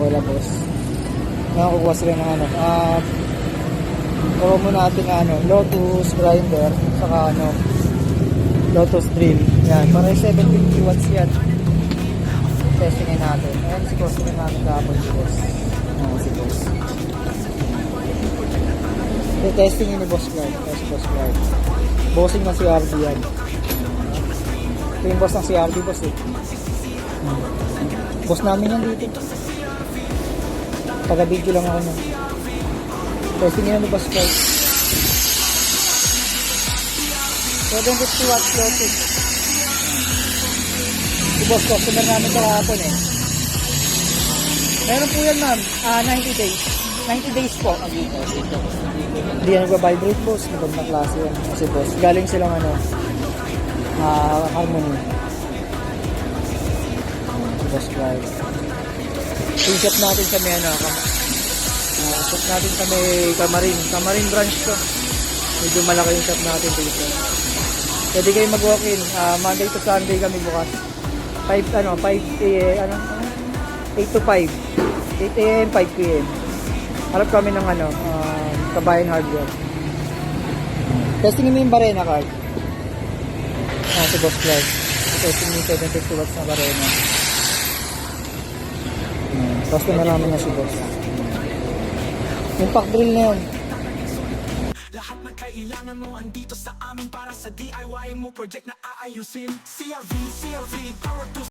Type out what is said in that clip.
wala boss. Ngayon kukuha sila ng ano, promo natin na ano, Lotus grinder, saka ano, Lotus drill. Yan, para 750 watts yan. Testingin natin. Ayan si customer natin kahapon si boss. Ayan si boss. Testingin ni Boss Clark. Ayan si Boss Clark. Bossing ng CRD yan. Ito yung boss ng CRD boss eh. Boss namin yan dito. Taga-video lang ako nun. Testingin na ni Boss Clark. 750 watts Lotus. Si boss customer namin kahapon eh. Meron po yan ma'am, 90 days. 90 days po. Hindi yan nagbabibrate boss. Magandang klase yan. Kasi boss, galing silang ano, Harmony. Si boss Clark. I-shop natin sa may ano, shop natin sa may Camarin branch to. Medyo malaki yung shop natin dito. Pwede kayo mag-walk-in. Monday to Sunday kami bukas. 8 to 5. 8 a.m. 5 p.m. Harap kami ng ano, Kabayan Hardware. Testing mo yung Barena card. Si Boss Clark. Testing mo yung 750 watts na Barena. Customer namin na si Boss. Yung pack drill na yun. Lahat ng kailangan mo andito sa amin para sa DIY mo project na aayusin. CRV, power to